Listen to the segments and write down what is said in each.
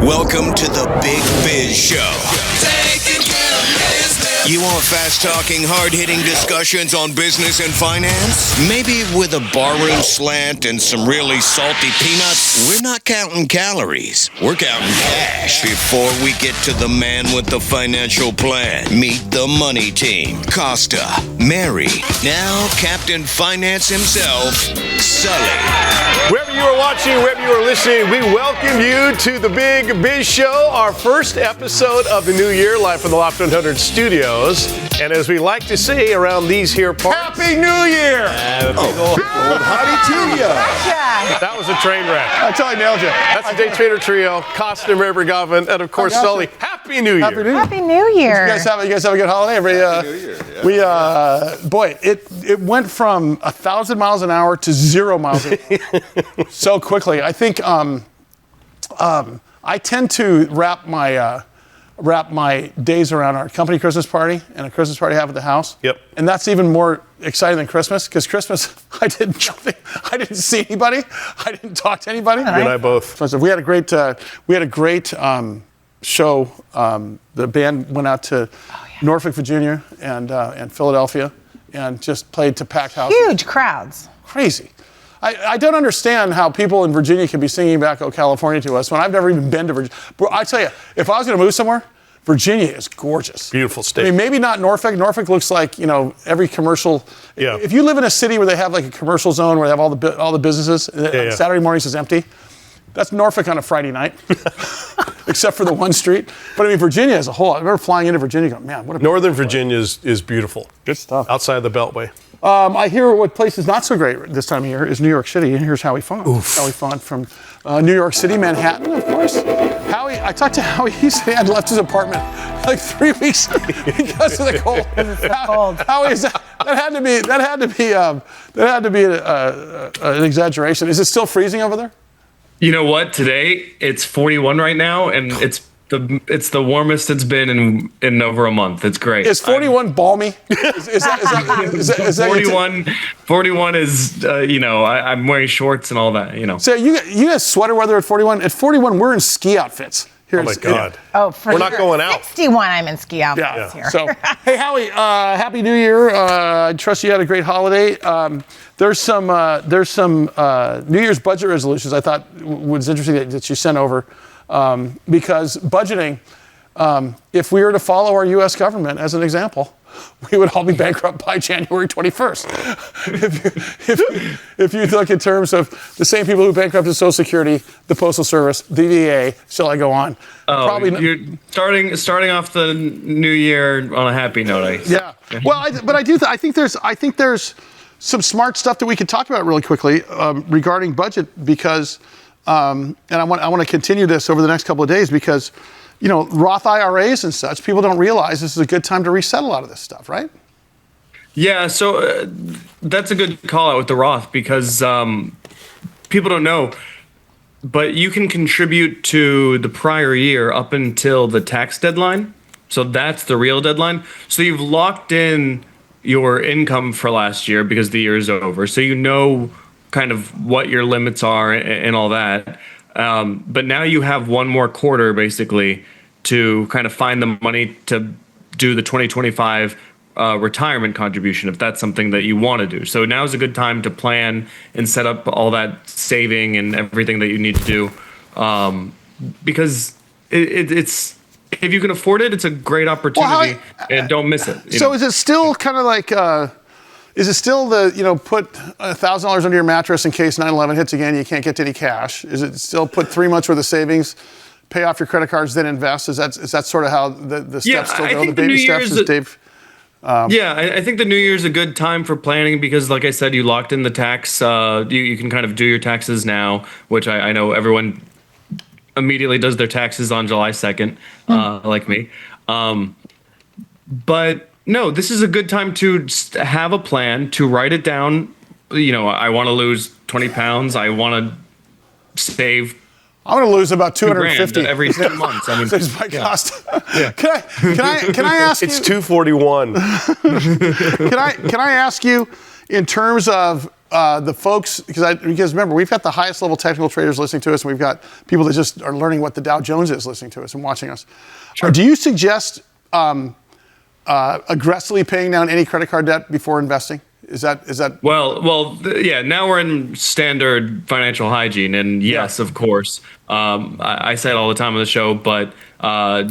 Welcome to the Big Biz Show. Taking care of business. You want fast-talking, hard-hitting discussions on business and finance? Maybe with a barroom slant and some really salty peanuts? We're not counting calories. We're counting cash. Before we get to the man with the financial plan, meet the money team. Costa, Mary, now Captain Finance himself, Sully. Wherever you are watching, wherever you are listening, we welcome you to the Big Biz Show, our first episode of the new year, live from the Loft 100 studios. And as we like to say around these here parts, Happy New Year! Howdy to ya! That was a train wreck. I totally nailed you. That's the Day Trader Trio, Costa, Mary Govan, and of course Sully. Happy New Year! Happy New Year! Happy New Year! You guys have a good holiday. Happy New Year. Yeah. Boy, it went from 1,000 miles an hour to 0 miles an hour so quickly. I think I tend to wrap my days around our company Christmas party and a Christmas party I have at the house. Yep. And that's even more exciting than Christmas, because Christmas I did nothing. I didn't see anybody. I didn't talk to anybody. You and I both. So we had a great show. The band went out to Norfolk, Virginia, and Philadelphia, and just played to packed houses. Huge crowds. Crazy. I don't understand how people in Virginia can be singing back "Oh California" to us when I've never even been to Virginia. But I tell you, if I was going to move somewhere, Virginia is gorgeous. Beautiful state. I mean, maybe not Norfolk. Norfolk looks like, every commercial. Yeah. If you live in a city where they have like a commercial zone where they have all the businesses, and Saturday mornings is empty, that's Norfolk on a Friday night, except for the one street. But I mean, Virginia as a whole, I remember flying into Virginia going, man, what a Northern Virginia is beautiful. Good stuff. Outside the Beltway. I hear what place is not so great this time of year is New York City, and here's Howie Font. Howie Font from New York City, Manhattan, of course. Howie, I talked to Howie. He said he had left his apartment like 3 weeks because of the cold. Howie, that had to be an exaggeration. Is it still freezing over there? You know what? Today it's 41 right now, and it's the warmest it's been in over a month. It's great. Is 41 balmy? Is that 41 is I'm wearing shorts and all that. So you guys sweater weather at 41? At 41, we're in ski outfits. Oh my God. We're not going out. 61, I'm in ski outfits here. So, hey, Howie, Happy New Year. I trust you had a great holiday. There's some New Year's budget resolutions I thought was interesting that you sent over. Because budgeting, if we were to follow our U.S. government as an example, we would all be bankrupt by January 21st. if you look in terms of the same people who bankrupted Social Security, the Postal Service, the VA, shall I go on? You're starting off the new year on a happy note. Yeah. Well, I think there's some smart stuff that we could talk about really quickly regarding budget, because. And I want to continue this over the next couple of days because, Roth IRAs and such, people don't realize this is a good time to reset a lot of this stuff, right? Yeah, so that's a good call out with the Roth, because people don't know, but you can contribute to the prior year up until the tax deadline. So that's the real deadline. So you've locked in your income for last year because the year is over. So kind of what your limits are and all that. But now you have one more quarter basically to kind of find the money to do the 2025 retirement contribution, if that's something that you want to do. So now is a good time to plan and set up all that saving and everything that you need to do. Because it's if you can afford it, it's a great opportunity, and don't miss it. So is it still kind of like... Is it still put $1,000 under your mattress in case 9/11 hits again, you can't get to any cash? Is it still put 3 months worth of savings, pay off your credit cards, then invest? Is that sort of how the steps still go? The baby steps, as Dave? I think the New Year's a good time for planning because, like I said, you locked in the tax. You can kind of do your taxes now, which I know everyone immediately does their taxes on July 2nd, like me. But no, this is a good time to have a plan, to write it down. I want to lose 20 pounds. I want to save. I'm going to lose about 250 every 10 months. I mean, it's my cost. Yeah. Can I ask you? It's 241. Can I ask you, in terms of the folks, because remember, we've got the highest level technical traders listening to us, and we've got people that just are learning what the Dow Jones is listening to us and watching us. Sure. Do you suggest aggressively paying down any credit card debt before investing? Is that? Well, yeah. Now we're in standard financial hygiene, and yes, of course, I say it all the time on the show. But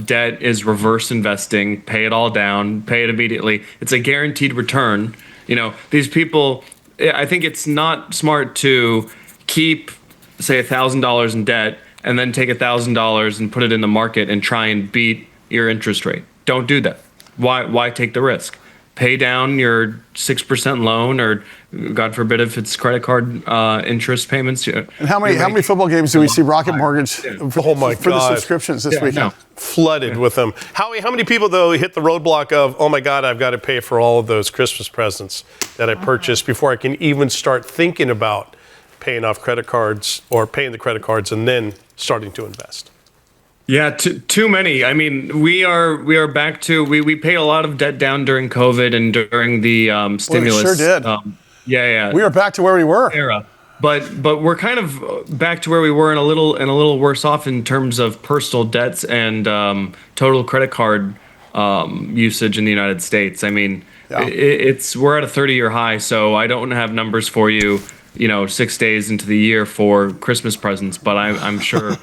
debt is reverse investing. Pay it all down. Pay it immediately. It's a guaranteed return. These people. I think it's not smart to keep, say, $1,000 in debt and then take $1,000 and put it in the market and try and beat your interest rate. Don't do that. Why take the risk? Pay down your 6% loan, or God forbid if it's credit card interest payments. And how many football games do we see Rocket Mortgage for the subscriptions this weekend? No. Flooded with them. Howie, how many people though hit the roadblock of, oh my God, I've got to pay for all of those Christmas presents that I purchased before I can even start thinking about paying off credit cards or paying the credit cards and then starting to invest? Yeah, too many. I mean, we are back to we paid a lot of debt down during COVID and during the stimulus. We sure did. Yeah. We are back to where we were. Era. But we're kind of back to where we were and a little worse off in terms of personal debts and total credit card usage in the United States. I mean, we're at a 30-year high, so I don't have numbers for you, 6 days into the year for Christmas presents, but I'm sure.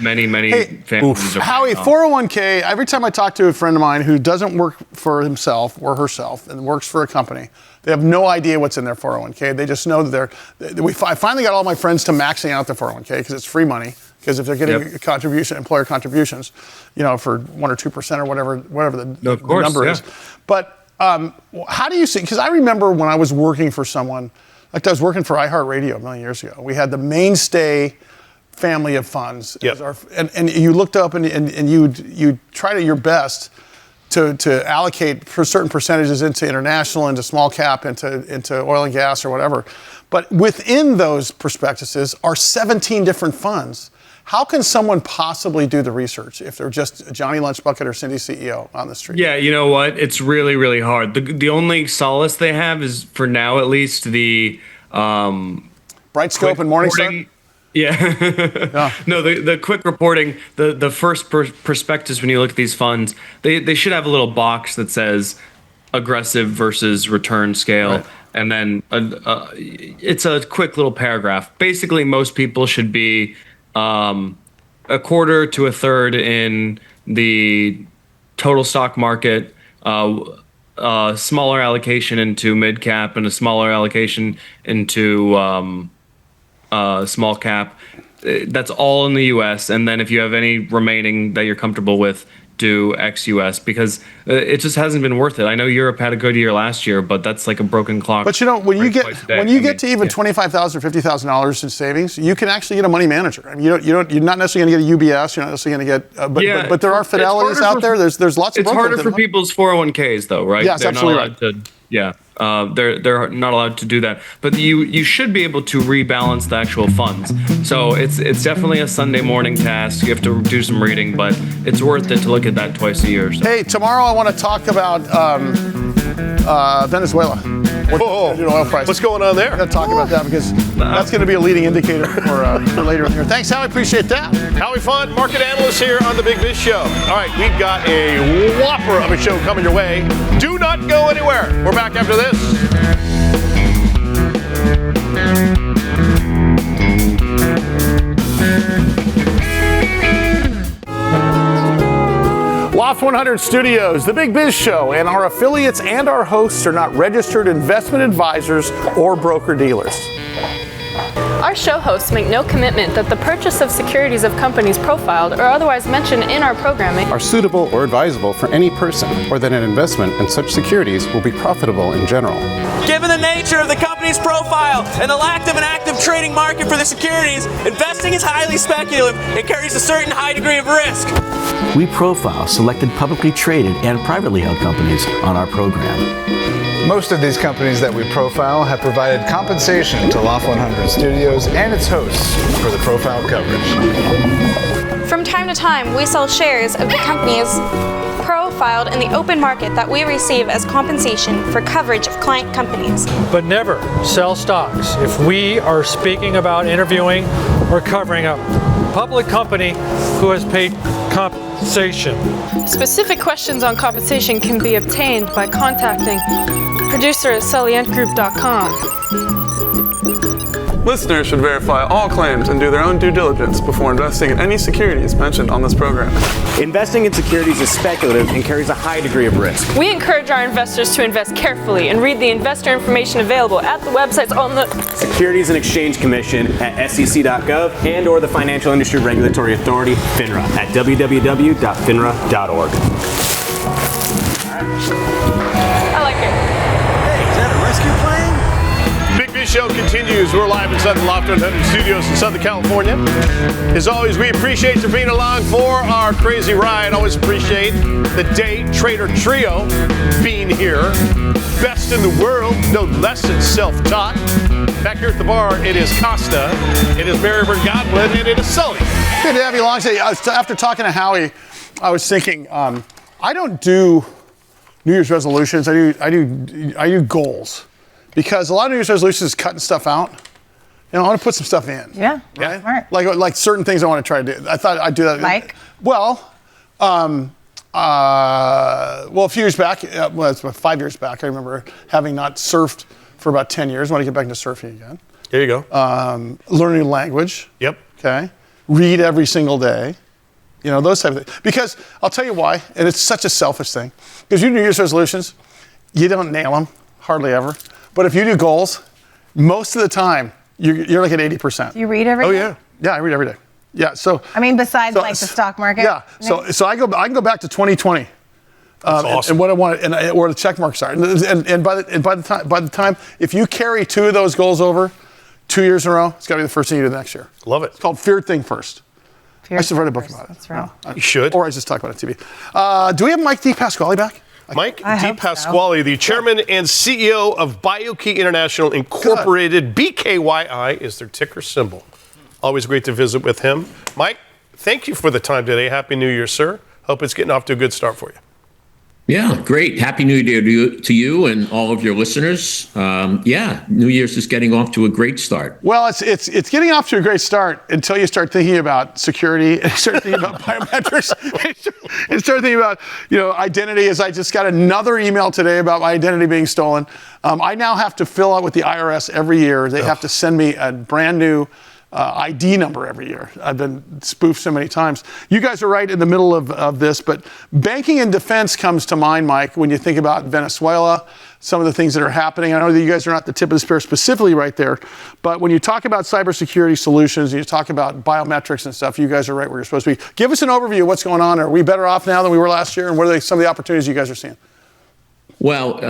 Many families are. Howie, 401k, every time I talk to a friend of mine who doesn't work for himself or herself and works for a company, they have no idea what's in their 401k. They just know that I finally got all my friends to maxing out the 401k because it's free money. Because if they're getting employer contributions, for 1 or 2% or whatever the number is. But how do you see, because I remember when I was working for someone, like I was working for iHeartRadio a million years ago, we had the mainstay family of funds. Yep. And you looked up and you tried your best to allocate for certain percentages into international, into small cap, into oil and gas or whatever. But within those prospectuses are 17 different funds. How can someone possibly do the research if they're just Johnny Lunchbucket or Cindy CEO on the street? Yeah, you know what? It's really, really hard. The only solace they have is, for now at least, the Brightscope and Morningstar? Yeah. No, the quick reporting, the first prospectus when you look at these funds, they should have a little box that says aggressive versus return scale. Right. And then it's a quick little paragraph. Basically, most people should be a quarter to a third in the total stock market, a smaller allocation into mid cap, and a smaller allocation into small cap. That's all in the U.S. And then if you have any remaining that you're comfortable with, do ex-U.S. because it just hasn't been worth it. I know Europe had a good year last year, but that's like a broken clock. But when you get to even $25,000 or $50,000 in savings, you can actually get a money manager. I mean, you're not necessarily going to get a UBS. You're not necessarily going to get. But there are Fidelities out there. There's lots of. It's harder for people's 401ks though, right? Yes, absolutely right. They're not allowed to do that, but you should be able to rebalance the actual funds. So it's definitely a Sunday morning task. You have to do some reading, but it's worth it to look at that twice a year. So. Hey, tomorrow I want to talk about Venezuela. Oil prices. What's going on there? We're going to talk about that because that's going to be a leading indicator for later in the year. Thanks, Howie. Appreciate that. Howie Font, market analyst here on the Big Biz Show. All right, we've got a whopper of a show coming your way. Do not go anywhere. We're back after this. Loft 100 Studios, the Big Biz Show, and our affiliates and our hosts are not registered investment advisors or broker-dealers. Our show hosts make no commitment that the purchase of securities of companies profiled or otherwise mentioned in our programming are suitable or advisable for any person, or that an investment in such securities will be profitable in general. Given the nature of the company's profile and the lack of an active trading market for the securities, investing is highly speculative and carries a certain high degree of risk. We profile selected publicly traded and privately held companies on our program. Most of these companies that we profile have provided compensation to Loft 100 Studios and its hosts for the profile coverage. From time to time, we sell shares of the company's profile profiled in the open market that we receive as compensation for coverage of client companies. But never sell stocks if we are speaking about interviewing or covering a public company who has paid compensation. Specific questions on compensation can be obtained by contacting producer at sullyandgroup.com. Listeners should verify all claims and do their own due diligence before investing in any securities mentioned on this program. Investing in securities is speculative and carries a high degree of risk. We encourage our investors to invest carefully and read the investor information available at the websites on the Securities and Exchange Commission at sec.gov and or the Financial Industry Regulatory Authority, FINRA, at www.finra.org. I like it. Hey, is that a rescue plane? Big Biz Show continues. We're live inside the Loft 100 studios in Southern California. As always, we appreciate you being along for our crazy ride. Always appreciate the Day Trader Trio being here. Best in the world, no less than self-taught. Back here at the bar, it is Costa, it is Mary Godwin, and it is Sully. Good to have you along today. After talking to Howie, I was thinking, I don't do New Year's resolutions. I do goals. Because a lot of New Year's resolutions is cutting stuff out. I want to put some stuff in. Yeah. Smart. Like certain things I want to try to do. I thought I'd do that. Like? Well, a few years back, it's about 5 years back, I remember having not surfed for about 10 years. I want to get back into surfing again. There you go. Learning a language. Yep. Okay. Read every single day. Those type of things. Because I'll tell you why, and it's such a selfish thing. Because you do New Year's resolutions, you don't nail them, hardly ever. But if you do goals, most of the time, you're like at 80%. Do you read every day? Oh, yeah. Yeah, I read every day. Yeah, so. I mean, besides the stock market? Yeah, so I can go back to 2020. That's awesome. And what I want, where the check marks are. And by the time, if you carry two of those goals over 2 years in a row, it's got to be the first thing you do the next year. Love it. It's called Feared Thing First. I should write a book about it. That's right. You should. Or I just talk about it on TV. Do we have Mike DePasquale back? Mike DePasquale, the chairman and CEO of BioKey International Incorporated. BKYI is their ticker symbol. Always great to visit with him. Mike, thank you for the time today. Happy New Year, sir. Hope it's getting off to a good start for you. Yeah, great. Happy New Year to you and all of your listeners. New Year's is getting off to a great start. Well, it's getting off to a great start until you start thinking about security and start thinking about biometrics and start thinking about identity. As I just got another email today about my identity being stolen. I now have to fill out with the IRS every year. They have to send me a brand new ID number every year. I've been spoofed so many times. You guys are right in the middle of this, but banking and defense comes to mind, Mike, when you think about Venezuela, some of the things that are happening. I know that you guys are not the tip of the spear specifically right there, but when you talk about cybersecurity solutions, and you talk about biometrics and stuff, you guys are right where you're supposed to be. Give us an overview of what's going on. Are we better off now than we were last year? And what are some of the opportunities you guys are seeing? Well,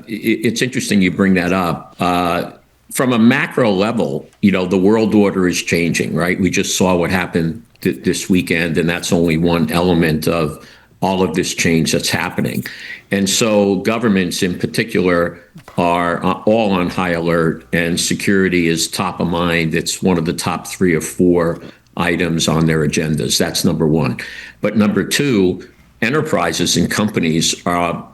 it's interesting you bring that up. From a macro level, the world order is changing, right? We just saw what happened this weekend, and that's only one element of all of this change that's happening. And so governments in particular are all on high alert, and security is top of mind. It's one of the top 3 or 4 items on their agendas. That's number one. But number two, enterprises and companies are,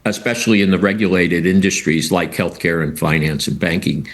especially in the regulated industries like healthcare and finance and banking,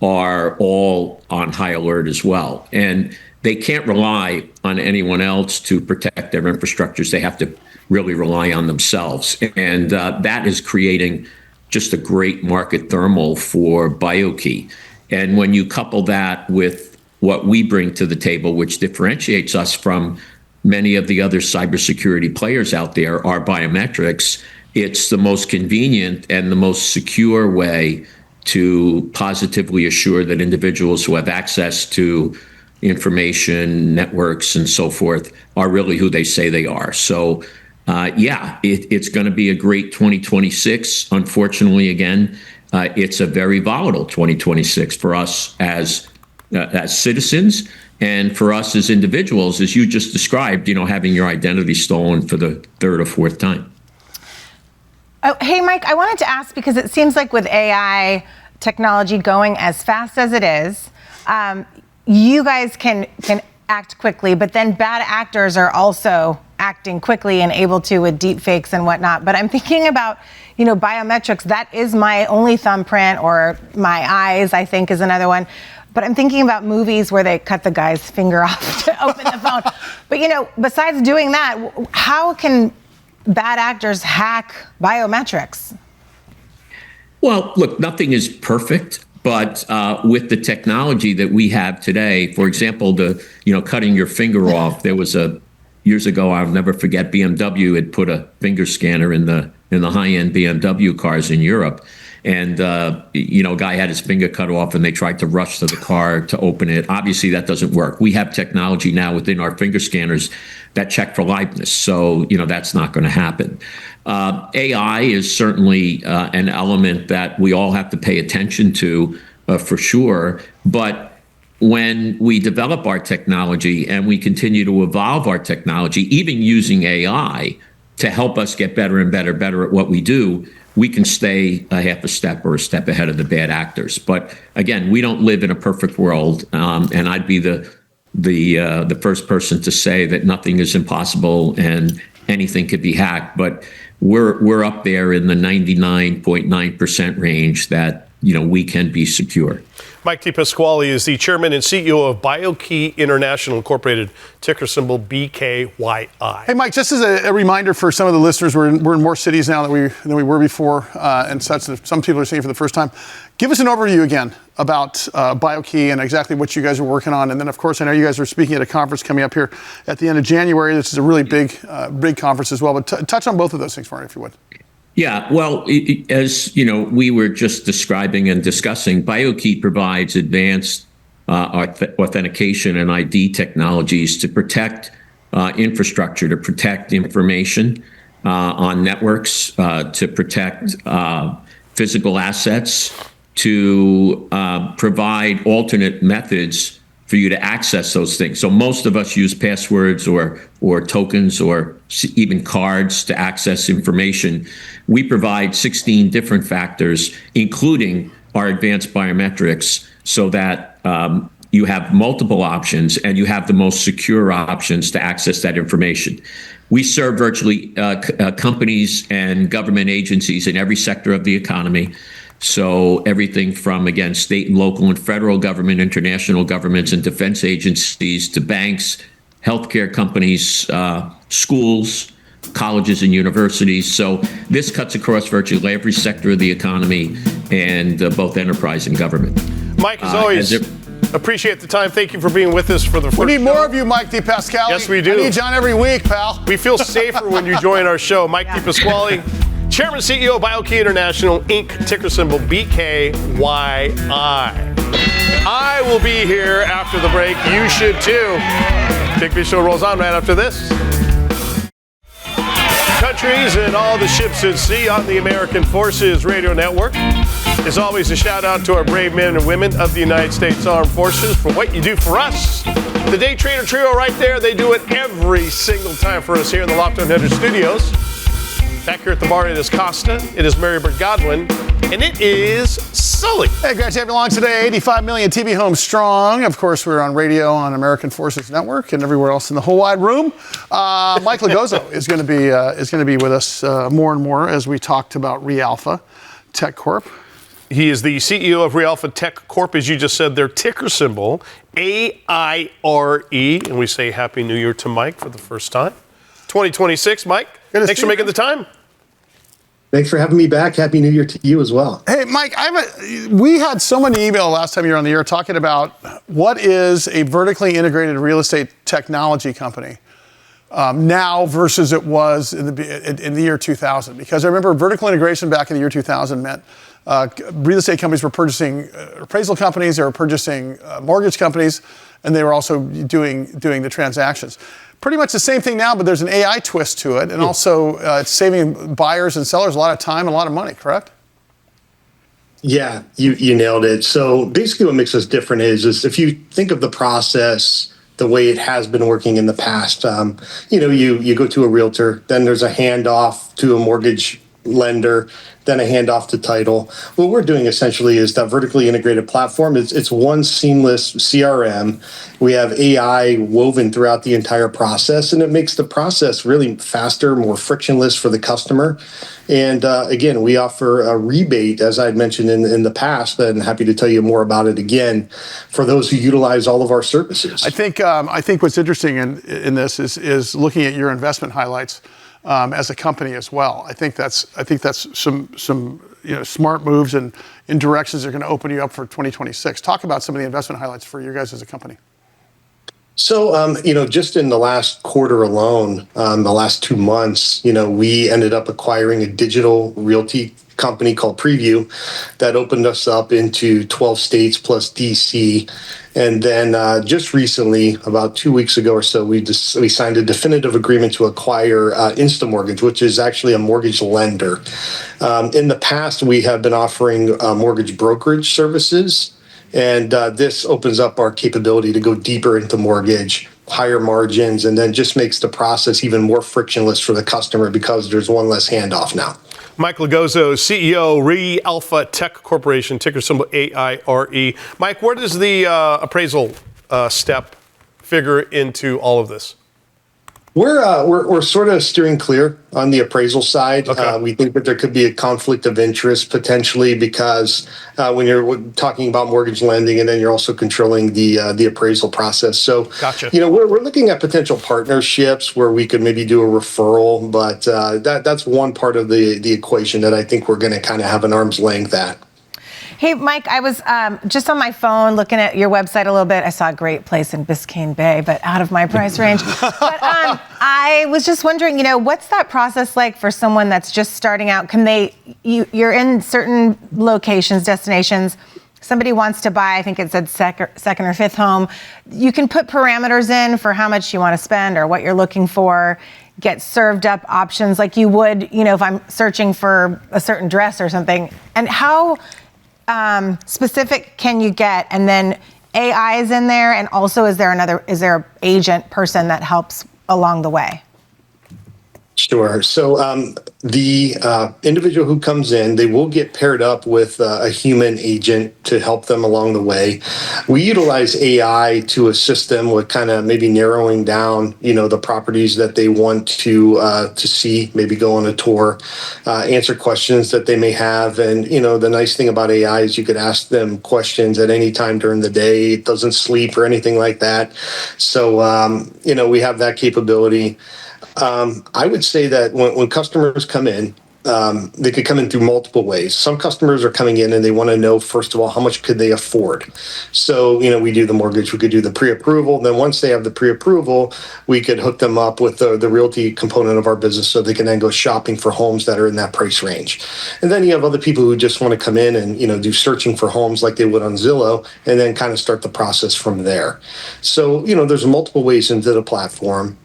are all on high alert as well. And they can't rely on anyone else to protect their infrastructures. They have to really rely on themselves. And that is creating just a great market thermal for BioKey. And when you couple that with what we bring to the table, which differentiates us from many of the other cybersecurity players out there, our biometrics, it's the most convenient and the most secure way to positively assure that individuals who have access to information, networks, and so forth are really who they say they are. So, it's going to be a great 2026. Unfortunately, again, it's a very volatile 2026 for us as citizens and for us as individuals, as you just described, having your identity stolen for the 3rd or 4th time. Oh, hey, Mike, I wanted to ask, because it seems like with AI technology going as fast as it is, you guys can act quickly, but then bad actors are also acting quickly and able to with deep fakes and whatnot. But I'm thinking about, biometrics. That is my only thumbprint, or my eyes, I think, is another one. But I'm thinking about movies where they cut the guy's finger off to open the phone. But, besides doing that, how can bad actors hack biometrics? Well, look, nothing is perfect. But with the technology that we have today, for example, cutting your finger off, there was years ago, I'll never forget, BMW had put a finger scanner in the high-end BMW cars in Europe. And, a guy had his finger cut off and they tried to rush to the car to open it. Obviously, that doesn't work. We have technology now within our finger scanners that check for liveness. So, that's not going to happen. AI is certainly an element that we all have to pay attention to for sure. But when we develop our technology and we continue to evolve our technology, even using AI to help us get better and better at what we do, we can stay a half a step or a step ahead of the bad actors. But again, we don't live in a perfect world, and I'd be the first person to say that nothing is impossible and anything could be hacked. But we're up there in the 99.9% range that we can be secure. Mike DePasquale is the chairman and CEO of BioKey International Incorporated, ticker symbol BKYI. Hey, Mike, just as a reminder for some of the listeners, we're in more cities now than we were before, and such. Some people are seeing it for the first time. Give us an overview again about BioKey and exactly what you guys are working on. And then, of course, I know you guys are speaking at a conference coming up here at the end of January. This is a really big conference as well. But touch on both of those things for me, if you would. Yeah, well, as we were just describing and discussing, BioKey provides advanced authentication and ID technologies to protect infrastructure, to protect information on networks, to protect physical assets, to provide alternate methods for you to access those things. So most of us use passwords or tokens or even cards to access information. We provide 16 different factors, including our advanced biometrics, so that you have multiple options and you have the most secure options to access that information. We serve virtually companies and government agencies in every sector of the economy. So everything from, again, state and local and federal government, international governments and defense agencies, to banks, healthcare companies, schools, colleges and universities. So this cuts across virtually every sector of the economy and both enterprise and government. Mike, as always, appreciate the time. Thank you for being with us for the first We need show. more of you, Mike DePasquale. Yes, we do. I need John every week, pal. We feel safer when you join our show. Mike DePasquale, Chairman and CEO of BioKey International, Inc., ticker symbol BKYI. I will be here after the break. You should too. Big Biz Show rolls on right after this. Countries and all the ships at sea on the American Forces Radio Network. As always, a shout out to our brave men and women of the United States Armed Forces for what you do for us. The Day Trader Trio right there, they do it every single time for us here in the Loft 100 Studios. Back here at the bar, it is Costa, it is Mary Bert Godwin, and it is Sully. Hey, great to have you along today. 85 million TV homes strong. Of course, we're on radio on American Forces Network and everywhere else in the whole wide room. Mike Logozzo is going to be with us more and more as we talked about reAlpha, Tech Corp. He is the CEO of reAlpha Tech Corp, as you just said, their ticker symbol, AIRE. And we say Happy New Year to Mike for the first time. 2026, Mike. Thanks for making the time. Thanks for having me back. Happy New Year to you as well. Hey, Mike, we had so many emails last time you were on the air talking about what is a vertically integrated real estate technology company now versus it was in the year 2000. Because I remember vertical integration back in the year 2000 meant real estate companies were purchasing appraisal companies, they were purchasing mortgage companies, and they were also doing the transactions. Pretty much the same thing now, but there's an AI twist to it, and also it's saving buyers and sellers a lot of time and a lot of money, correct? Yeah, you nailed it. So basically what makes us different is if you think of the process the way it has been working in the past, you go to a realtor, then there's a handoff to a mortgage lender, then a handoff to title. What we're doing essentially is that vertically integrated platform. It's one seamless CRM. We have AI woven throughout the entire process, and it makes the process really faster, more frictionless for the customer. And again, we offer a rebate, as I'd mentioned in the past, and happy to tell you more about it again for those who utilize all of our services. I think what's interesting in this is looking at your investment highlights as a company as well. I think that's some smart moves and in directions that are going to open you up for 2026. Talk about some of the investment highlights for you guys as a company. So, just in the last quarter alone, the last 2 months, we ended up acquiring a digital realty company called Preview that opened us up into 12 states plus DC. And then just recently, about 2 weeks ago or so, we signed a definitive agreement to acquire InstaMortgage, which is actually a mortgage lender. In the past, we have been offering mortgage brokerage services. And this opens up our capability to go deeper into mortgage, higher margins, and then just makes the process even more frictionless for the customer because there's one less handoff now. Mike Logozzo, CEO, reAlpha Tech Corporation, ticker symbol AIRE. Mike, where does the appraisal step figure into all of this? We're sort of steering clear on the appraisal side. Okay. We think that there could be a conflict of interest potentially because when you're talking about mortgage lending and then you're also controlling the appraisal process. So, Gotcha. We're looking at potential partnerships where we could maybe do a referral, but that's one part of the equation that I think we're going to kind of have an arm's length at. Hey, Mike, I was just on my phone looking at your website a little bit. I saw a great place in Biscayne Bay, but out of my price range. But I was just wondering, what's that process like for someone that's just starting out? You're in certain locations, destinations. Somebody wants to buy, I think it said second or fifth home. You can put parameters in for how much you want to spend or what you're looking for. Get served up options like you would, if I'm searching for a certain dress or something. And how specific can you get? And then AI is in there, and also is there an agent person that helps along the way? Sure. So the individual who comes in, they will get paired up with a human agent to help them along the way. We utilize AI to assist them with kind of maybe narrowing down, the properties that they want to see, maybe go on a tour, answer questions that they may have. And, the nice thing about AI is you could ask them questions at any time during the day. It doesn't sleep or anything like that. So, we have that capability. I would say that when customers come in, they could come in through multiple ways. Some customers are coming in and they want to know, first of all, how much could they afford? So, we do the mortgage, we could do the pre-approval. Then once they have the pre-approval, we could hook them up with the realty component of our business so they can then go shopping for homes that are in that price range. And then you have other people who just want to come in and, do searching for homes like they would on Zillow and then kind of start the process from there. So, there's multiple ways into the platform.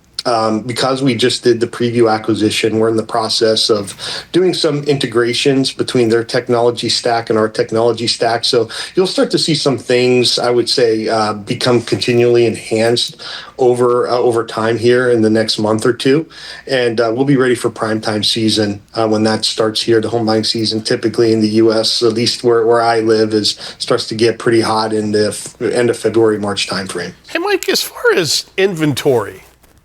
Because we just did the Preview acquisition, we're in the process of doing some integrations between their technology stack and our technology stack. So you'll start to see some things, I would say, become continually enhanced over time here in the next month or two. And we'll be ready for primetime season when that starts here. The home buying season typically in the U.S., at least where I live, starts to get pretty hot in the end of February, March timeframe. Hey, Mike, as far as inventory,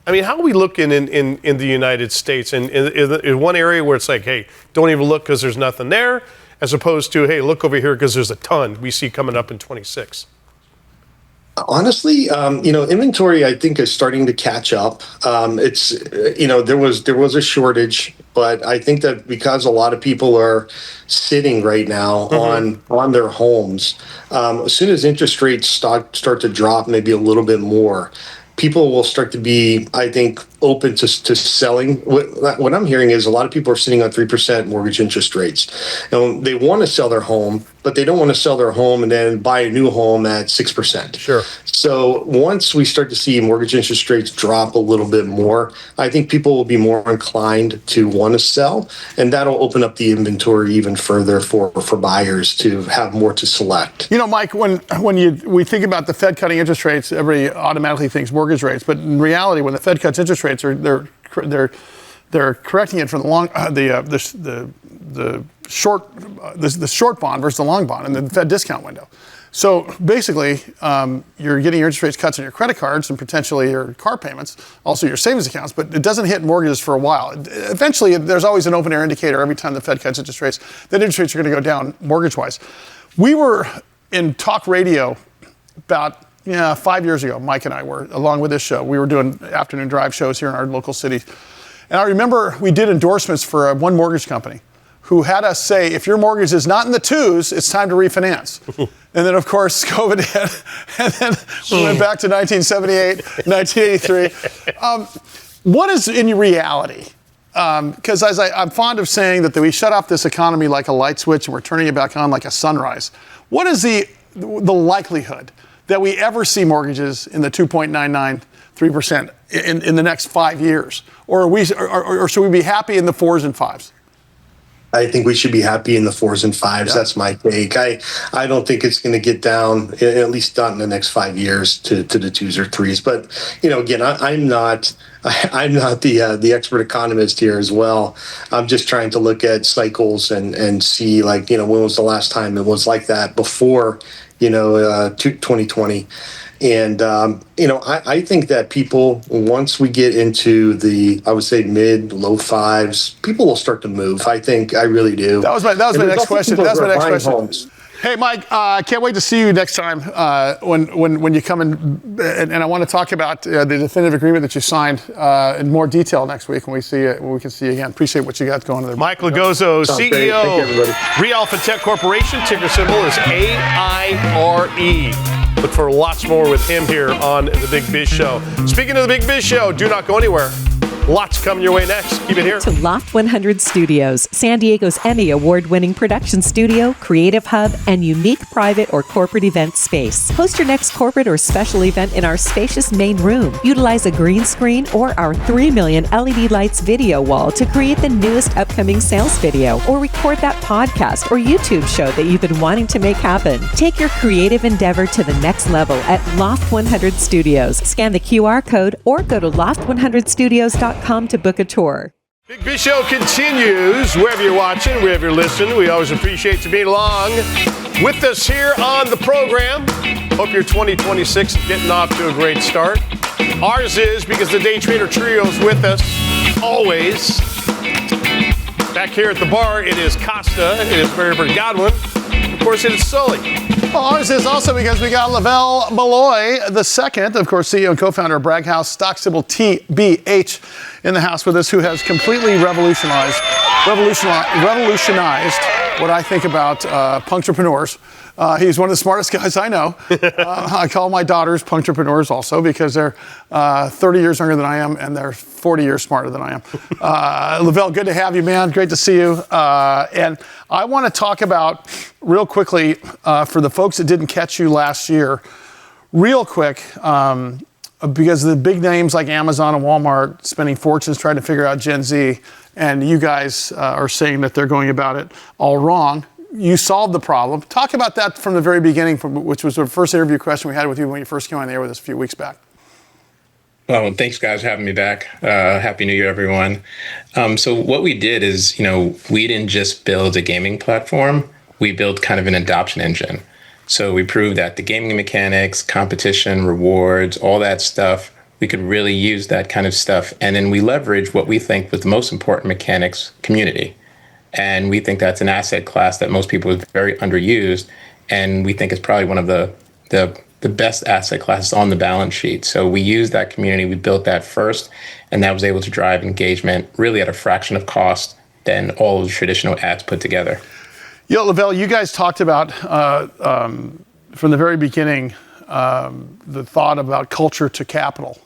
how are we looking in the United States? And in one area where it's like, hey, don't even look because there's nothing there, as opposed to, hey, look over here because there's a ton we see coming up in 26. Honestly, inventory I think is starting to catch up. It's there was a shortage, but I think that because a lot of people are sitting right now on their homes, as soon as interest rates start to drop maybe a little bit more, people will start to be, I think, open to selling. What I'm hearing is a lot of people are sitting on 3% mortgage interest rates. And they want to sell their home, but they don't want to sell their home and then buy a new home at 6%. Sure. So once we start to see mortgage interest rates drop a little bit more, I think people will be more inclined to want to sell, and that'll open up the inventory even further for buyers to have more to select. Mike, when we think about the Fed cutting interest rates, everybody automatically thinks mortgage rates, but in reality, when the Fed cuts interest rates, they're correcting it from the the short bond versus the long bond and the Fed discount window. So basically, you're getting your interest rates cuts on your credit cards and potentially your car payments, also your savings accounts, but it doesn't hit mortgages for a while. Eventually, there's always an open air indicator every time the Fed cuts interest rates, that interest rates are going to go down mortgage-wise. We were in talk radio about 5 years ago. Mike and I were, along with this show. We were doing afternoon drive shows here in our local city. And I remember we did endorsements for one mortgage company who had us say, if your mortgage is not in the twos, it's time to refinance. And then, of course, COVID hit, and then we went back to 1978, 1983. What is in reality? Because I'm fond of saying that we shut off this economy like a light switch and we're turning it back on like a sunrise. What is the likelihood that we ever see mortgages in the 2.993% in the next 5 years? Or should we be happy in the 4s and 5s? I think we should be happy in the 4s and 5s. Yeah. That's my take. I don't think it's going to get down, at least not in the next 5 years, to the 2s or 3s. But again, I'm not the expert economist here as well. I'm just trying to look at cycles and see when was the last time it was like that before 2020. And, I think that people, once we get into I would say mid, low 5s, people will start to move. I really do. That was my next question. Hey, Mike, I can't wait to see you next time when you come in. And I want to talk about the definitive agreement that you signed in more detail next week when we can see you again. Appreciate what you got going on there. Mike Logozzo, CEO, reAlpha Tech Corporation. Ticker symbol is AIRE. Look for lots more with him here on The Big Biz Show. Speaking of The Big Biz Show, do not go anywhere. Lots coming your way next. Keep it here. To Loft 100 Studios, San Diego's Emmy award-winning production studio, creative hub, and unique private or corporate event space. Host your next corporate or special event in our spacious main room. Utilize a green screen or our 3 million LED lights video wall to create the newest upcoming sales video, or record that podcast or YouTube show that you've been wanting to make happen. Take your creative endeavor to the next level at Loft 100 Studios. Scan the QR code or go to loft100studios.com to book a tour. Big Biz Show continues wherever you're watching, wherever you're listening. We always appreciate you being along with us here on the program. Hope your 2026 is getting off to a great start. Ours is, because the Day Trader Trio is with us always. Back here at the bar, it is Costa, it is Mary Godwin, of course it is Sully. Well, ours is also because we got Lavell Malloy II, of course, CEO and co-founder of Bragg House, stock symbol TBH, in the house with us, who has completely revolutionized what I think about punctrepreneurs. He's one of the smartest guys I know. I call my daughters punctrepreneurs also because they're 30 years younger than I am and they're 40 years smarter than I am. Lavell, good to have you, man. Great to see you. And I want to talk about, real quickly, for the folks that didn't catch you last year, real quick, because the big names like Amazon and Walmart spending fortunes trying to figure out Gen Z, and you guys are saying that they're going about it all wrong. You solved the problem. Talk about that from the very beginning, which was the first interview question we had with you when you first came on the air with us a few weeks back. Well, thanks, guys, for having me back. Happy New Year, everyone. So what we did is, we didn't just build a gaming platform. We built kind of an adoption engine. So we proved that the gaming mechanics, competition, rewards, all that stuff, we could really use that kind of stuff. And then we leverage what we think was the most important mechanics, community. And we think that's an asset class that most people is very underused. And we think it's probably one of the best asset classes on the balance sheet. So we used that community, we built that first, and that was able to drive engagement really at a fraction of cost than all of the traditional ads put together. Lavell, you guys talked about, from the very beginning, the thought about culture to capital.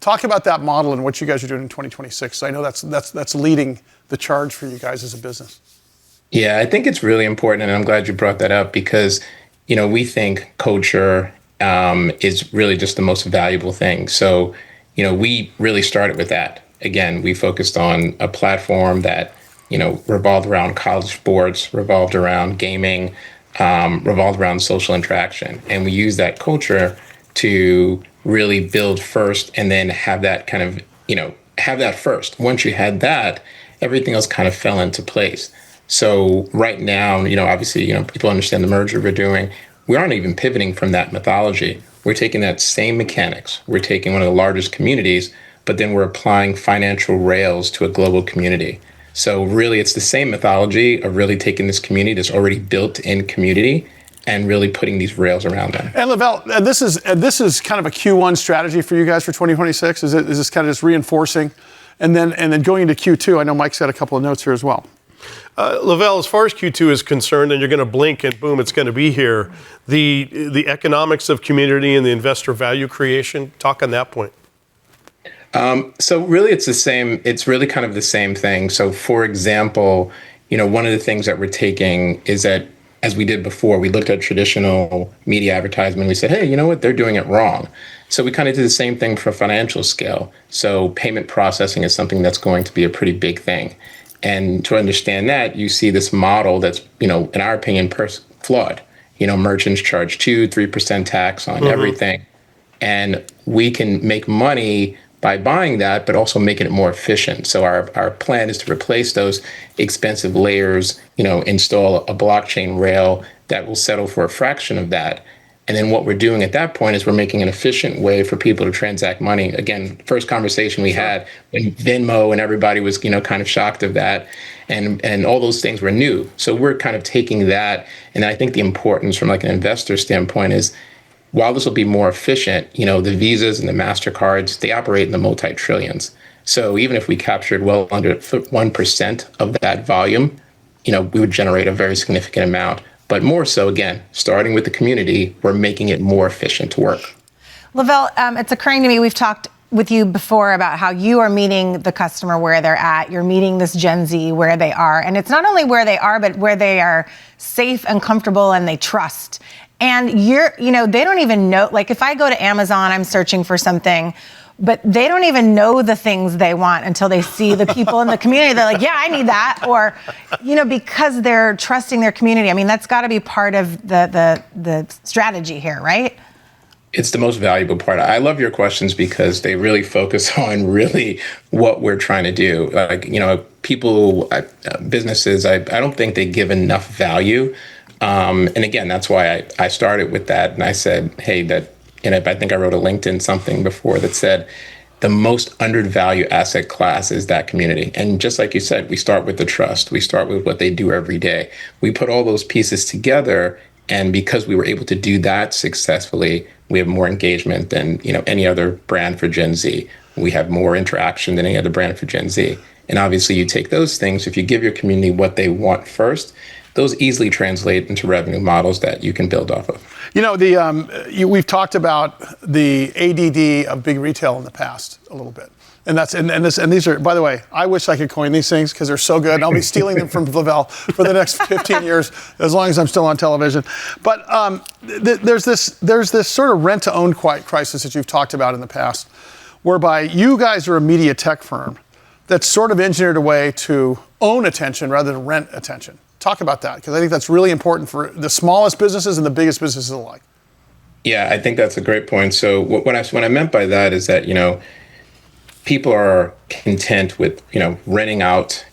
Talk about that model and what you guys are doing in 2026. I know that's leading the charge for you guys as a business. Yeah, I think it's really important, and I'm glad you brought that up because, we think culture is really just the most valuable thing. So, we really started with that. Again, we focused on a platform that, revolved around college sports, revolved around gaming, revolved around social interaction. And we used that culture to really build first and then have that kind of, have that first. Once you had that, everything else kind of fell into place. So right now, obviously, people understand the merger we're doing. We aren't even pivoting from that methodology. We're taking that same mechanics. We're taking one of the largest communities, but then we're applying financial rails to a global community. So really, it's the same methodology of really taking this community, this already built-in community, and really putting these rails around them. And Lavell, this is kind of a Q1 strategy for you guys for 2026. Is this kind of just reinforcing, and then going into Q2? I know Mike's got a couple of notes here as well. Lavell, as far as Q2 is concerned, and you're going to blink and boom, it's going to be here. The economics of community and the investor value creation. Talk on that point. So really, it's the same. It's really kind of the same thing. So, for example, one of the things that we're taking is that, as we did before, we looked at traditional media advertisement. We said, hey, you know what? They're doing it wrong. So we kind of did the same thing for financial scale. So payment processing is something that's going to be a pretty big thing. And to understand that, you see this model that's, in our opinion, flawed. Merchants charge 2-3% tax on everything. And we can make money by buying that, but also making it more efficient. So our plan is to replace those expensive layers, install a blockchain rail that will settle for a fraction of that. And then what we're doing at that point is we're making an efficient way for people to transact money. Again, first conversation we had when Venmo and everybody was, kind of shocked of that. And all those things were new. So we're kind of taking that. And I think the importance from like an investor standpoint is, while this will be more efficient, the Visas and the MasterCards, they operate in the multi-trillions. So even if we captured well under 1% of that volume, we would generate a very significant amount. But more so, again, starting with the community, we're making it more efficient to work. Lavell, it's occurring to me, we've talked with you before about how you are meeting the customer where they're at. You're meeting this Gen Z where they are. And it's not only where they are, but where they are safe and comfortable and they trust. And they don't even know, like if I go to Amazon, I'm searching for something, but they don't even know the things they want until they see the people in the community. They're like, yeah, I need that. Or, because they're trusting their community. I mean, that's got to be part of the strategy here, right? It's the most valuable part. I love your questions because they really focus on really what we're trying to do. Like, people, businesses, I don't think they give enough value. And again, that's why I started with that. And I said, hey, I think I wrote a LinkedIn something before that said the most undervalued asset class is that community. And just like you said, we start with the trust. We start with what they do every day. We put all those pieces together. And because we were able to do that successfully, we have more engagement than any other brand for Gen Z. We have more interaction than any other brand for Gen Z. And obviously, you take those things. If you give your community what they want first, those easily translate into revenue models that you can build off of. We've talked about the ADD of big retail in the past a little bit. And these are, by the way, I wish I could coin these things because they're so good. And I'll be stealing them from Lavell for the next 15 years, as long as I'm still on television. But there's this sort of rent-to-own crisis that you've talked about in the past, whereby you guys are a media tech firm that's sort of engineered a way to own attention rather than rent attention. Talk about that, because I think that's really important for the smallest businesses and the biggest businesses alike. Yeah, I think that's a great point. So what I meant by that is that, people are content with, renting out,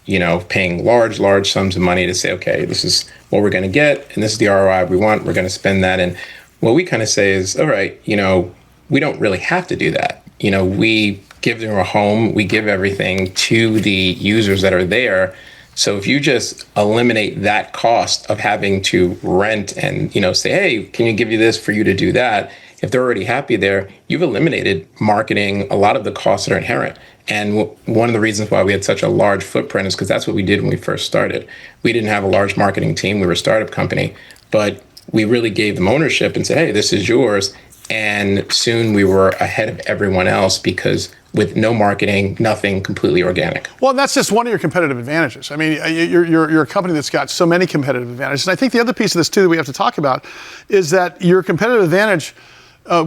paying large sums of money to say, okay, this is what we're going to get, and this is the ROI we want. We're going to spend that. And what we kind of say is, all right, we don't really have to do that. We give them a home, we give everything to the users that are there. So if you just eliminate that cost of having to rent and, say, hey, can you give you this for you to do that? If they're already happy there, you've eliminated marketing, a lot of the costs that are inherent. And one of the reasons why we had such a large footprint is because that's what we did when we first started. We didn't have a large marketing team. We were a startup company, but we really gave them ownership and said, hey, this is yours. And soon we were ahead of everyone else because with no marketing, nothing, completely organic. Well, and that's just one of your competitive advantages. I mean, you're a company that's got so many competitive advantages. And I think the other piece of this, too, that we have to talk about is that your competitive advantage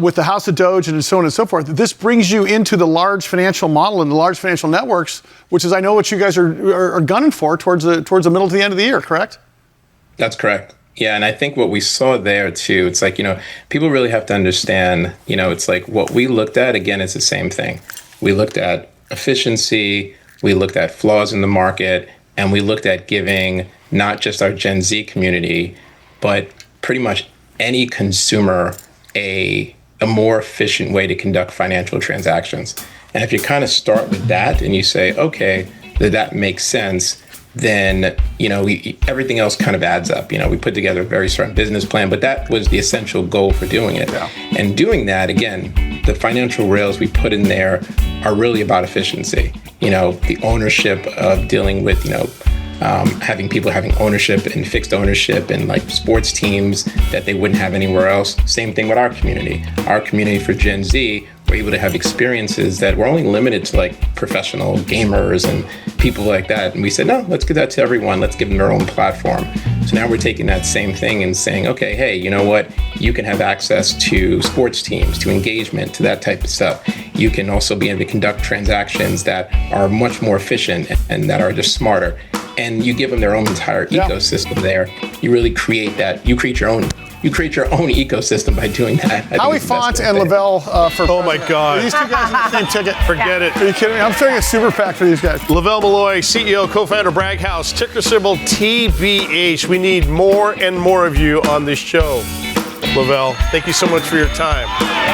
with the House of Doge and so on and so forth, this brings you into the large financial model and the large financial networks, which is, I know, what you guys are gunning for towards the middle to the end of the year, correct? That's correct. Yeah, and I think what we saw there too, it's like, people really have to understand, it's like what we looked at, again, it's the same thing. We looked at efficiency, we looked at flaws in the market, and we looked at giving not just our Gen Z community, but pretty much any consumer a more efficient way to conduct financial transactions. And if you kind of start with that and you say, okay, that makes sense, then, everything else kind of adds up. We put together a very strong business plan, but that was the essential goal for doing it. Yeah. And doing that, again, the financial rails we put in there are really about efficiency. The ownership of dealing with, having people having ownership and fixed ownership and like sports teams that they wouldn't have anywhere else. Same thing with our community. Our community for Gen Z, we're able to have experiences that were only limited to like professional gamers and people like that. And we said, no, let's give that to everyone. Let's give them their own platform. So now we're taking that same thing and saying, okay, hey, you know what? You can have access to sports teams, to engagement, to that type of stuff. You can also be able to conduct transactions that are much more efficient and that are just smarter. And you give them their own entire ecosystem there. You really create that. You create your own ecosystem by doing that. Howie Font and Lavell for Oh my God. Are these two guys in the same ticket? Forget it. Are you kidding me? I'm throwing a super PAC for these guys. Lavell Malloy, CEO, co-founder, Bragg House, ticker symbol TBH. We need more and more of you on this show. Lavell, thank you so much for your time.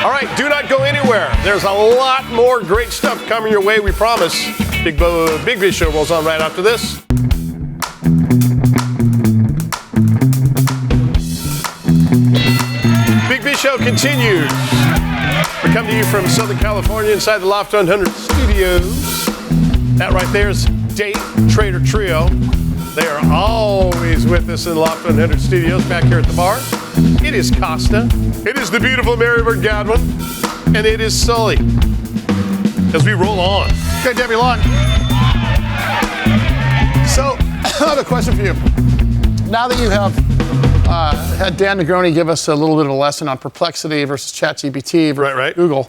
All right, do not go anywhere. There's a lot more great stuff coming your way, we promise. Big Biz Show rolls on right after this. Big Biz Show continues. We come to you from Southern California inside the Loft 100 studios. That right there is Day Trader Trio. They are always with us in the Loft 100 studios back here at the bar. It is Costa. It is the beautiful Marybird Godwin. And it is Sully. As we roll on. Okay, Debbie Long. So, I have a question for you. Now that you have had Dan Negroni give us a little bit of a lesson on Perplexity versus ChatGPT versus Google,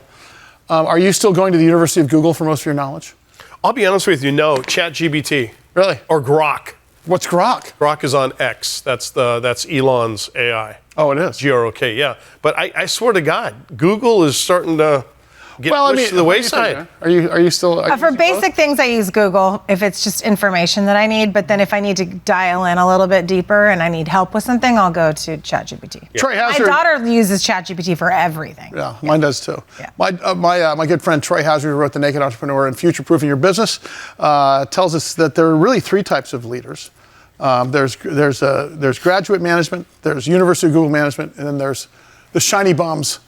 are you still going to the University of Google for most of your knowledge? I'll be honest with you, no. ChatGPT. Really? Or Grok. What's Grok? Grok is on X. That's Elon's AI. Oh, it is? G-R-O-K, yeah. But I swear to God, Google is starting to get pushed to the wayside. Are you still? For basic things, I use Google if it's just information that I need. But then if I need to dial in a little bit deeper and I need help with something, I'll go to ChatGPT. Yeah. Troy Hazard. My daughter uses ChatGPT for everything. Yeah, mine does too. Yeah. My good friend Troy Hazard, who wrote The Naked Entrepreneur and Future Proofing Your Business, tells us that there are really three types of leaders. There's graduate management, there's University of Google management, and then there's the shiny bums.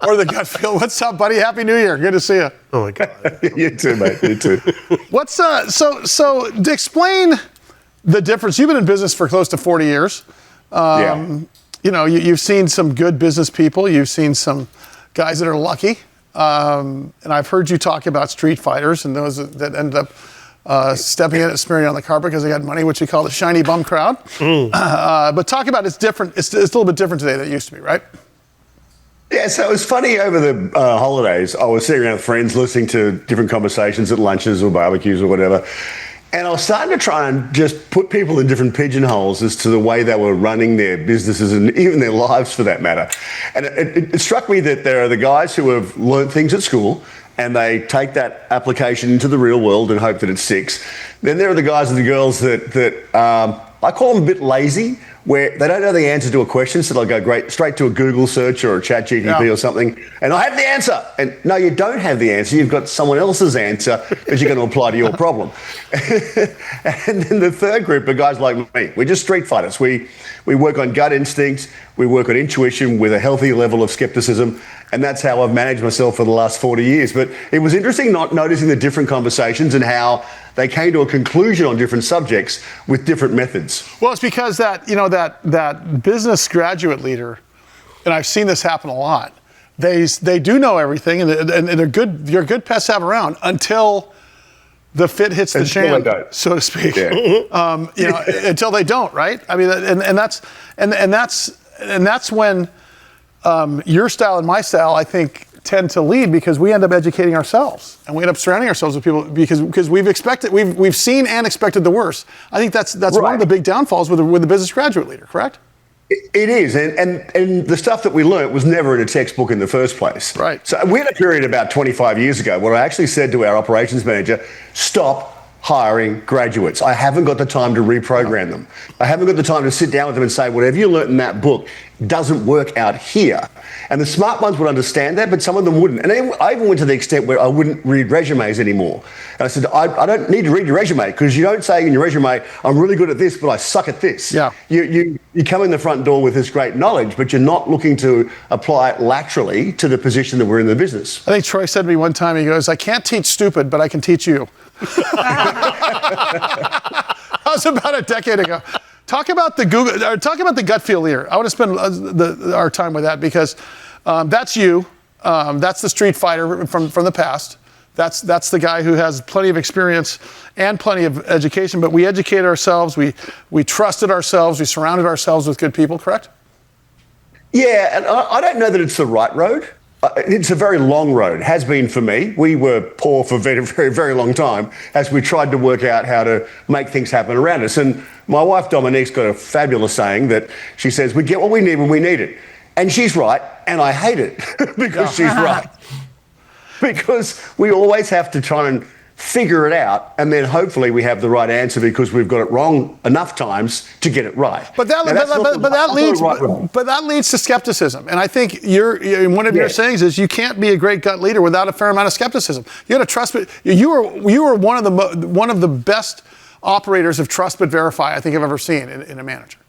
Or the gut feel. What's up, buddy? Happy New Year. Good to see you. Oh my God. You too, mate. You too. What's so to explain the difference? You've been in business for close to 40 years. You've seen some good business people. You've seen some guys that are lucky. And I've heard you talk about street fighters and those that ended up stepping in and smearing on the carpet because they got money, which we call the shiny bum crowd. But talk about it's different. It's a little bit different today than it used to be, right? Yeah, so it was funny over the holidays. I was sitting around with friends listening to different conversations at lunches or barbecues or whatever. And I was starting to try and just put people in different pigeonholes as to the way they were running their businesses and even their lives for that matter. And it struck me that there are the guys who have learned things at school and they take that application into the real world and hope that it sticks. Then there are the guys and the girls that I call them a bit lazy, where they don't know the answer to a question, so they'll go straight to a Google search or a ChatGPT or something, and I have the answer. And no, you don't have the answer. You've got someone else's answer that you're going to apply to your problem. And then the third group are guys like me. We're just street fighters. We work on gut instinct. We work on intuition with a healthy level of skepticism. And that's how I've managed myself for the last 40 years. But it was interesting not noticing the different conversations and how they came to a conclusion on different subjects with different methods. Well, it's because that business graduate leader, and I've seen this happen a lot, they do know everything and they're good. You're a good pest to have around until the fit hits the fan, so to speak. Yeah. Until they don't, right? I mean, and that's when your style and my style, I think, tend to lead because we end up educating ourselves and we end up surrounding ourselves with people because we've seen and expected the worst. I think that's right. One of the big downfalls with the business graduate leader, correct? It is, and the stuff that we learnt was never in a textbook in the first place. Right. So we had a period about 25 years ago where I actually said to our operations manager, stop hiring graduates. I haven't got the time to reprogram them. I haven't got the time to sit down with them and say, whatever you learnt in that book doesn't work out here. And the smart ones would understand that, but some of them wouldn't. And I even went to the extent where I wouldn't read resumes anymore. And I said, I don't need to read your resume, because you don't say in your resume, I'm really good at this, but I suck at this. Yeah. You come in the front door with this great knowledge, but you're not looking to apply it laterally to the position that we're in the business. I think Troy said to me one time, he goes, I can't teach stupid, but I can teach you. That was about a decade ago. Talk about the gut feel leader. I want to spend our time with that, because that's you. That's the street fighter from the past. That's the guy who has plenty of experience and plenty of education. But we educated ourselves. We trusted ourselves. We surrounded ourselves with good people. Correct? Yeah, and I don't know that it's the right road. It's a very long road, has been for me. We were poor for a very, very, very long time as we tried to work out how to make things happen around us. And my wife Dominique's got a fabulous saying that she says, we get what we need when we need it. And she's right, and I hate it because she's right. Because we always have to try and figure it out, and then hopefully we have the right answer because we've got it wrong enough times to get it right. But that leads to skepticism. And I think one of your sayings is you can't be a great gut leader without a fair amount of skepticism. You got to trust. You were one of the best operators of trust but verify I think I've ever seen in a manager.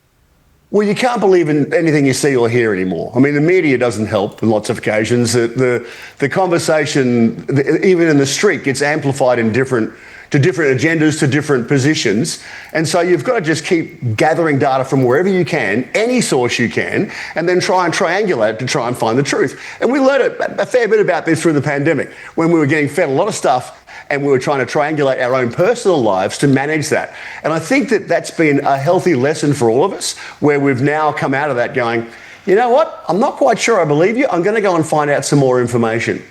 Well, you can't believe in anything you see or hear anymore. I mean, the media doesn't help on lots of occasions. The conversation, even in the street, gets amplified to different agendas, to different positions. And so you've got to just keep gathering data from wherever you can, any source you can, and then try and triangulate to try and find the truth. And we learned a fair bit about this through the pandemic, when we were getting fed a lot of stuff and we were trying to triangulate our own personal lives to manage that. And I think that that's been a healthy lesson for all of us, where we've now come out of that going, you know what, I'm not quite sure I believe you. I'm going to go and find out some more information.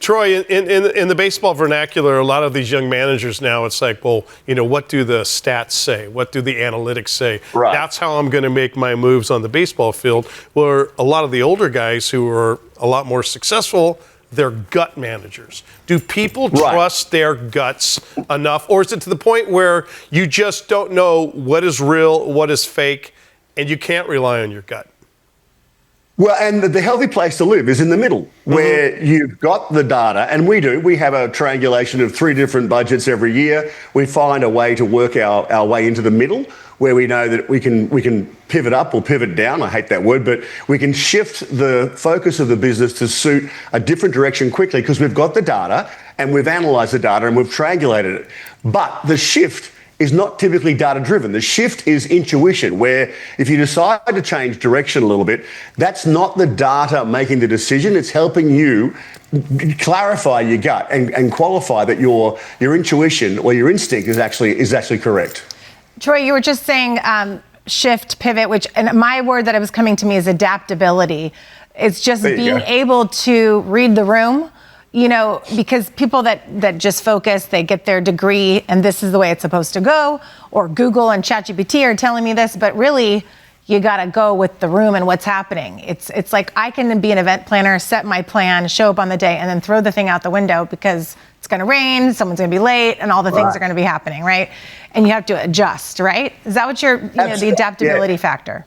Troy, in the baseball vernacular, a lot of these young managers now, it's like, well, what do the stats say? What do the analytics say? Right. That's how I'm going to make my moves on the baseball field. Where a lot of the older guys who are a lot more successful, they're gut managers. Do people trust their guts enough? Or is it to the point where you just don't know what is real, what is fake, and you can't rely on your gut? Well, and the healthy place to live is in the middle, where you've got the data, and we have a triangulation of 3 different budgets every year. We find a way to work our way into the middle, where we know that we can pivot up or pivot down. I hate that word, but we can shift the focus of the business to suit a different direction quickly, because we've got the data and we've analysed the data and we've triangulated it. But the shift is not typically data-driven. The shift is intuition, where if you decide to change direction a little bit, that's not the data making the decision. It's helping you clarify your gut and qualify that your intuition or your instinct is actually correct. Troy, you were just saying shift, pivot, and my word that was coming to me is adaptability. It's just being able to read the room. Because people that just focus, they get their degree and this is the way it's supposed to go, or Google and ChatGPT are telling me this, but really you got to go with the room and what's happening. It's like I can be an event planner, set my plan, show up on the day, and then throw the thing out the window because it's going to rain, someone's going to be late, and all the things are going to be happening, right? And you have to adjust, right? Is that what the adaptability factor?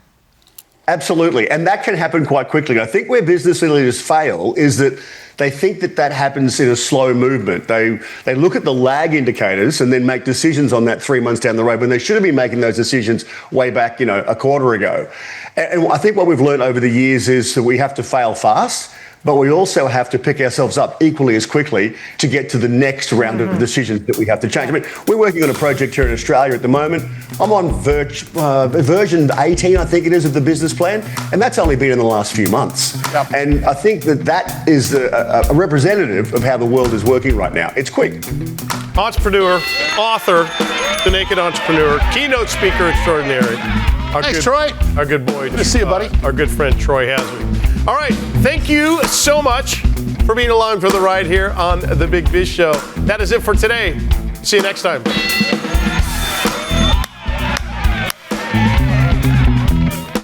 Absolutely, and that can happen quite quickly. I think where business leaders fail is that they think that happens in a slow movement. They look at the lag indicators and then make decisions on that 3 months down the road when they should have been making those decisions way back, a quarter ago. And I think what we've learned over the years is that we have to fail fast, but we also have to pick ourselves up equally as quickly to get to the next round of decisions that we have to change. I mean, we're working on a project here in Australia at the moment. I'm on version 18, I think it is, of the business plan, and that's only been in the last few months. Yep. And I think that is a representative of how the world is working right now. It's quick. Entrepreneur, author, The Naked Entrepreneur, keynote speaker extraordinary. Thanks, Troy. Our good boy. Good to see you, buddy. Our good friend, Troy Hasby. All right, thank you so much for being along for the ride here on The Big Biz Show. That is it for today. See you next time.